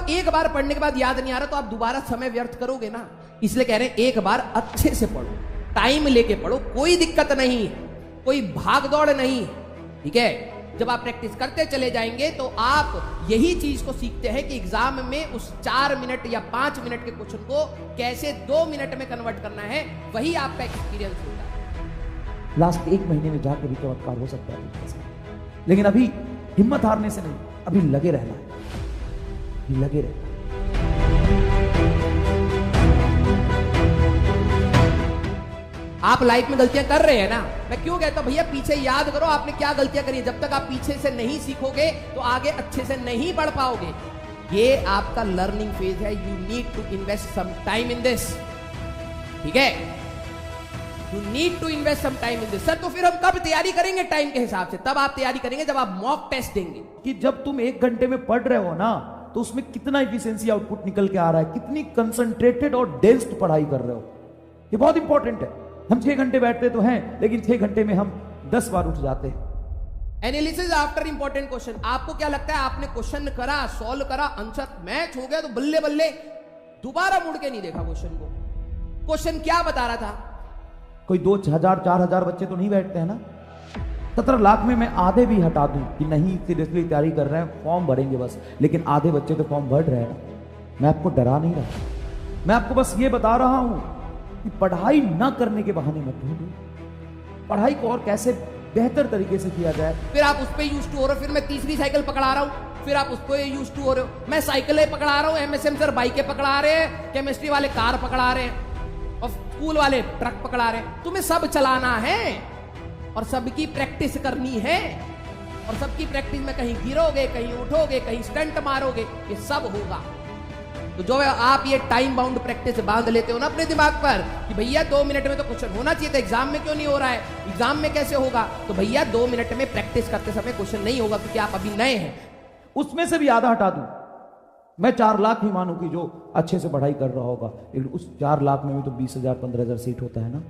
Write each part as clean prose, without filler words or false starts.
एक बार पढ़ने के बाद याद नहीं आ रहा तो आप दोबारा समय व्यर्थ करोगे ना। इसलिए कह रहे हैं एक बार अच्छे से पढ़ो, टाइम लेके पढ़ो, कोई दिक्कत नहीं है, कोई भाग दौड़ नहीं, ठीक है। जब आप प्रैक्टिस करते चले जाएंगे तो आप यही चीज को सीखते हैं कि एग्जाम में उस 4 मिनट या 5 मिनट के क्वेश्चन को कैसे 2 मिनट में कन्वर्ट करना है, वही आपका एक्सपीरियंस होता है। लास्ट 1 महीने में जाकर भी चमत्कार हो सकता है, लेकिन अभी हिम्मत हारने से नहीं, अभी लगे रहना है, लगे रहना। आप लाइफ में गलतियां कर रहे हैं ना, मैं क्यों कहता हूं भैया पीछे याद करो आपने क्या गलतियां करी। जब तक आप पीछे से नहीं सीखोगे तो आगे अच्छे से नहीं बढ़ पाओगे। ये आपका लर्निंग फेज है, you need to invest some time in this, ठीक है, you need to invest some time in this. Sir तो फिर हम कब तैयारी करेंगे टाइम के हिसाब से? तब आप तैयारी करेंगे जब आप मॉक टेस्ट देंगे। कि जब तुम 1 घंटे में पढ़ रहे हो ना, तो उसमें कितना इफिशिएंसी आउटपुट निकल के आ रहा है, कितनी कंसंट्रेटेड और डेंस पढ़ाई कर रहे हो, ये बहुत इंपॉर्टेंट है। हम 6 घंटे बैठते तो हैं, लेकिन 6 घंटे में हम 10 बार उठ जाते हैं। Analysis after important question. आपको क्या लगता है आपने क्वेश्चन करा, सॉल्व करा, आंसर मैच हो गया तो बल्ले बल्ले दोबारा मुड़ के नहीं देखा क्वेश्चन को, क्वेश्चन क्या बता रहा था? कोई 2,000 4,000 बच्चे तो नहीं बैठते हैं ना। 17 लाख में मैं आधे भी हटा दूं कि नहीं सीरियसली तैयारी कर रहे हैं, फॉर्म भरेंगे बस, लेकिन आधे बच्चे तो फॉर्म भर रहे हैं ना। मैं आपको डरा नहीं रहा, मैं आपको बस ये बता रहा हूं कि पढ़ाई ना करने के बहाने मत ढूंढो, पढ़ाई को और कैसे बेहतर तरीके से किया जाए। फिर आप उस पर यूज टू हो रहे हो, फिर मैं तीसरी साइकिल पकड़ा रहा हूं, फिर आप उस पर यूज टू हो रहे हो। मैं साइकिलें पकड़ा रहा हूं, एमएसएम सर बाइकें पकड़ा रहे हैं, केमिस्ट्री वाले कार पकड़ा रहे हैं, और स्कूल वाले ट्रक पकड़ा रहे हैं। तुम्हें सब चलाना है और सबकी प्रैक्टिस करनी है, और सबकी प्रैक्टिस में कहीं गिरोगे, कहीं उठोगे, कहीं स्टंट मारोगे, ये सब होगा। तो जो आप ये टाइम बाउंड प्रैक्टिस बांध लेते हो ना अपने दिमाग पर कि भैया 2 मिनट में तो क्वेश्चन होना चाहिए था, एग्जाम में क्यों नहीं हो रहा है, एग्जाम में कैसे होगा? तो भैया 2 मिनट में प्रैक्टिस करते समय क्वेश्चन नहीं होगा, क्योंकि आप अभी नए हैं। उसमें से भी आधा हटा दूं, मैं 4 लाख ही मानूं कि जो अच्छे से पढ़ाई कर रहा होगा, लेकिन उस 4 लाख में भी तो 20,000 15,000 सीट होता है ना।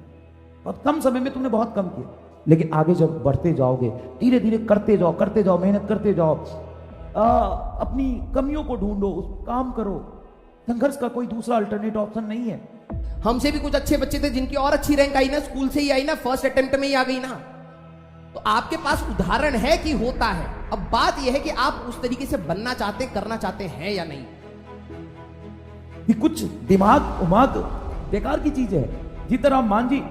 बहुत कम समय में तुमने बहुत कम किया, लेकिन आगे जब बढ़ते जाओगे, धीरे धीरे करते जाओ, मेहनत करते जाओ, अपनी कमियों को ढूंढो, उस काम करो। संघर्ष का कोई दूसरा अल्टरनेट ऑप्शन नहीं है। हमसे भी कुछ अच्छे बच्चे थे जिनकी और अच्छी रैंक आई ना, स्कूल से ही आई ना, फर्स्ट अटेम्प्ट में ही आ गई ना। तो आपके पास उदाहरण है कि होता है। अब बात यह है कि आप उस तरीके से बनना चाहते, करना चाहते हैं या नहीं। कि कुछ दिमाग उमाग बेकार की चीज है। जिस तरह मांझी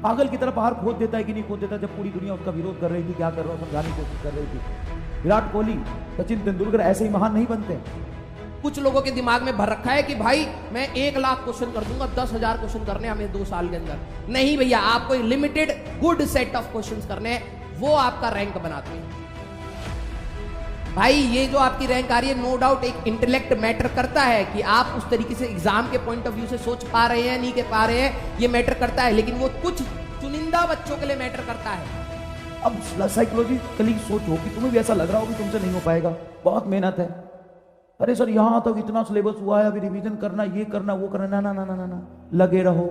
पागल की तरह पहाड़ खोद देता है कि नहीं खोद देता, जब पूरी दुनिया उसका विरोध कर रही थी, क्या कर रहा हूं समझाने की कोशिश कर रही थी। विराट कोहली, सचिन तेंदुलकर ऐसे ही महान नहीं बनते। कुछ लोगों के दिमाग में भर रखा है कि भाई मैं 1 लाख क्वेश्चन कर दूंगा, 10,000 क्वेश्चन करने हमें 2 साल के अंदर। नहीं भैया, आपको limited good set of questions करने हैं, वो आपका रैंक बनाते हैं। भाई ये जो आपकी रैंक आ रही है, नो डाउट एक इंटेलेक्ट मैटर करता है कि आप उस तरीके से एग्जाम के पॉइंट ऑफ व्यू से सोच पा रहे हैं, नहीं के पा रहे हैं, ये मैटर करता है, लेकिन वो कुछ चुनिंदा बच्चों के लिए मैटर करता है। अब साइकोलॉजिकली सोचो कि तुम्हें भी ऐसा लग रहा हो कि तुमसे नहीं हो पाएगा, बहुत मेहनत है, अरे सर यहां तक इतना सिलेबस हुआ है, अभी रिवीजन करना, ये करना, वो करना, ना ना ना ना ना, लगे रहो।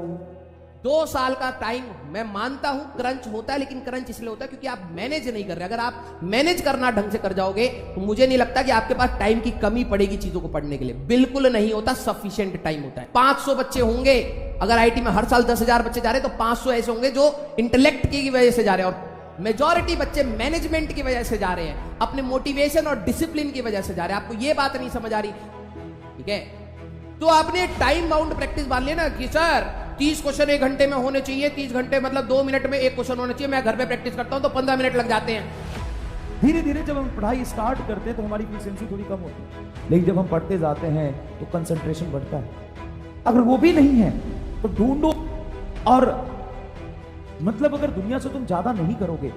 2 साल का टाइम मैं मानता हूं क्रंच होता है, लेकिन क्रंच इसलिए होता है क्योंकि आप मैनेज नहीं कर रहे। अगर आप मैनेज करना ढंग से कर जाओगे तो मुझे नहीं लगता कि आपके पास टाइम की कमी पड़ेगी चीजों को पढ़ने के लिए। बिल्कुल नहीं होता, सफिशिएंट टाइम होता है। 500 बच्चे होंगे, अगर आईटी में हर साल 10,000 बच्चे जा रहे हैं तो 500 ऐसे होंगे जो इंटेलेक्ट की वजह से जा रहे हैं, और मेजॉरिटी बच्चे मैनेजमेंट की वजह से जा रहे हैं, अपने मोटिवेशन और डिसिप्लिन की वजह से जा रहे हैं। आपको ये बात नहीं समझ आ रही, ठीक है? तो आपने टाइम बाउंड प्रैक्टिस मान लिया ना कि सर 30 क्वेश्चन 1 घंटे में होने चाहिए, 30 घंटे मतलब 2 मिनट में 1 क्वेश्चन होना चाहिए। मैं घर पे प्रैक्टिस करता हूं तो 15 मिनट लग जाते हैं। धीरे धीरे जब हम पढ़ाई स्टार्ट करते हैं तो हमारी एफिशिएंसी थोड़ी कम होती है, लेकिन जब हम पढ़ते जाते हैं तो कंसंट्रेशन बढ़ता है। अगर वो भी नहीं है तो ढूंढो, और मतलब अगर दुनिया से तुम ज्यादा नहीं करोगे,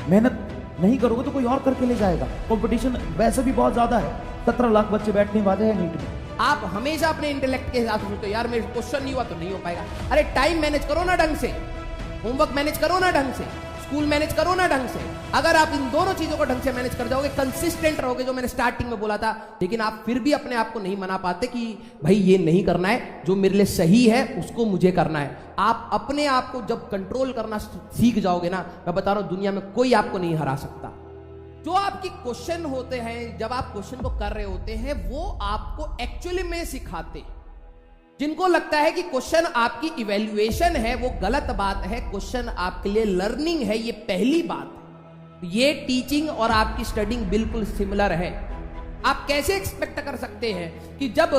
मेहनत नहीं करोगे तो कोई और करके ले जाएगा। कंपटीशन वैसे भी बहुत ज्यादा है, 17 लाख बच्चे बैठने वाले हैं नीट में। आप हमेशा अपने इंटेलेक्ट के हिसाब से सोचते हो, यार मेरे क्वेश्चन नहीं हुआ तो नहीं हो पाएगा। अरे टाइम मैनेज करो ना ढंग से, होमवर्क मैनेज करो ना ढंग से, स्कूल मैनेज करो ना ढंग से। अगर आप इन दोनों चीजों को ढंग से मैनेज कर जाओगे, कंसिस्टेंट रहोगे, जो मैंने स्टार्टिंग में बोला था, लेकिन आप फिर भी अपने आप को नहीं मना पाते कि भाई ये नहीं करना है, जो मेरे लिए सही है उसको मुझे करना है। आप अपने आप को जब कंट्रोल करना सीख जाओगे ना, मैं बता रहा हूं दुनिया में कोई आपको नहीं हरा सकता। जो आपकी क्वेश्चन होते हैं, जब आप क्वेश्चन को कर रहे होते हैं, वो आपको एक्चुअली में सिखाते। जिनको लगता है कि क्वेश्चन आपकी इवैल्यूएशन है, वो गलत बात है। क्वेश्चन आपके लिए लर्निंग है, ये पहली बात है। ये टीचिंग और आपकी स्टडिंग बिल्कुल सिमिलर है। आप कैसे एक्सपेक्ट कर सकते हैं कि जब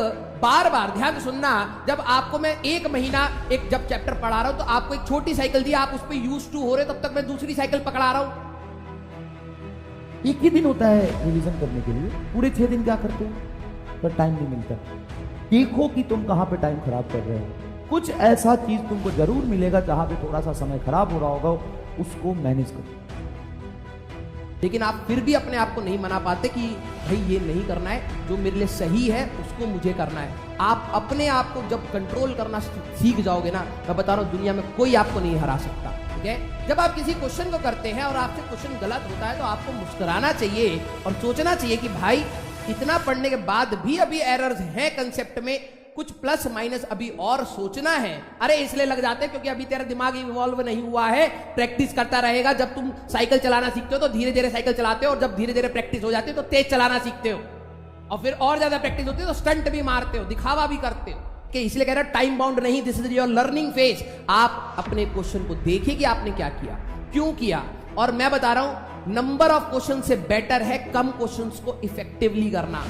बार बार, ध्यान से सुनना, जब आपको मैं एक महीना एक जब चैप्टर पढ़ा रहा हूं तो आपको एक छोटी साइकिल दी, आप उस पर यूज टू हो रहे, तब तक मैं दूसरी साइकिल पकड़ा रहा हूं। एक ही दिन होता है रिवीजन करने के लिए, पूरे 6 दिन क्या करते हो? पर टाइम नहीं मिलता। देखो कि तुम कहां पे टाइम खराब कर रहे हो। कुछ ऐसा चीज तुमको जरूर मिलेगा जहां पे थोड़ा सा समय खराब हो रहा होगा, उसको मैनेज करो। लेकिन आप फिर भी अपने आप को नहीं मना पाते कि भाई ये नहीं करना है, जो मेरे लिए सही है उसको मुझे करना है। आप अपने आप को जब कंट्रोल करना सीख जाओगे ना, मैं बता रहा हूं, दुनिया में कोई आपको नहीं हरा सकता। ठीक है, जब आप किसी क्वेश्चन को करते हैं और आपसे क्वेश्चन गलत होता है तो आपको मुस्कुराना चाहिए और सोचना चाहिए कि भाई इतना पढ़ने के बाद भी अभी एरर्स हैं कंसेप्ट में, कुछ प्लस माइनस अभी और सोचना है। अरे इसलिए लग जाते हैं क्योंकि अभी तेरा दिमाग इवॉल्व नहीं हुआ है। प्रैक्टिस करता रहेगा। जब तुम साइकिल चलाना सीखते हो तो धीरे धीरे साइकिल चलाते हो, और जब धीरे धीरे प्रैक्टिस हो जाती है तो तेज चलाना सीखते हो, और फिर और ज्यादा प्रैक्टिस होती है तो स्टंट भी मारते हो, दिखावा भी करते हो। कि इसलिए कह रहा टाइम बाउंड नहीं, this is your learning phase. आप अपने क्वेश्चन को देखिए कि आपने क्या किया, क्यों किया। और मैं बता रहा हूं, नंबर ऑफ क्वेश्चन से बेटर है कम क्वेश्चंस को इफेक्टिवली करना।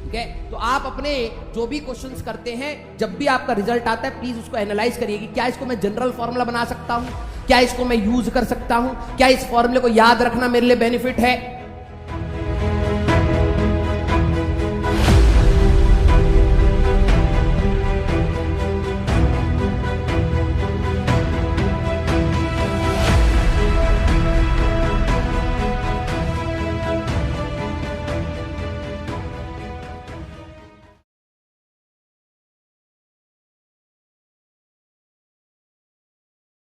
ठीक है, तो आप अपने जो भी क्वेश्चंस करते हैं, जब भी आपका रिजल्ट आता है, प्लीज उसको एनालाइज करिए कि क्या इसको मैं जनरल फॉर्मूला बना सकता हूं, क्या इसको मैं यूज कर सकता हूं, क्या इस फॉर्मूले को याद रखना मेरे लिए बेनिफिट है।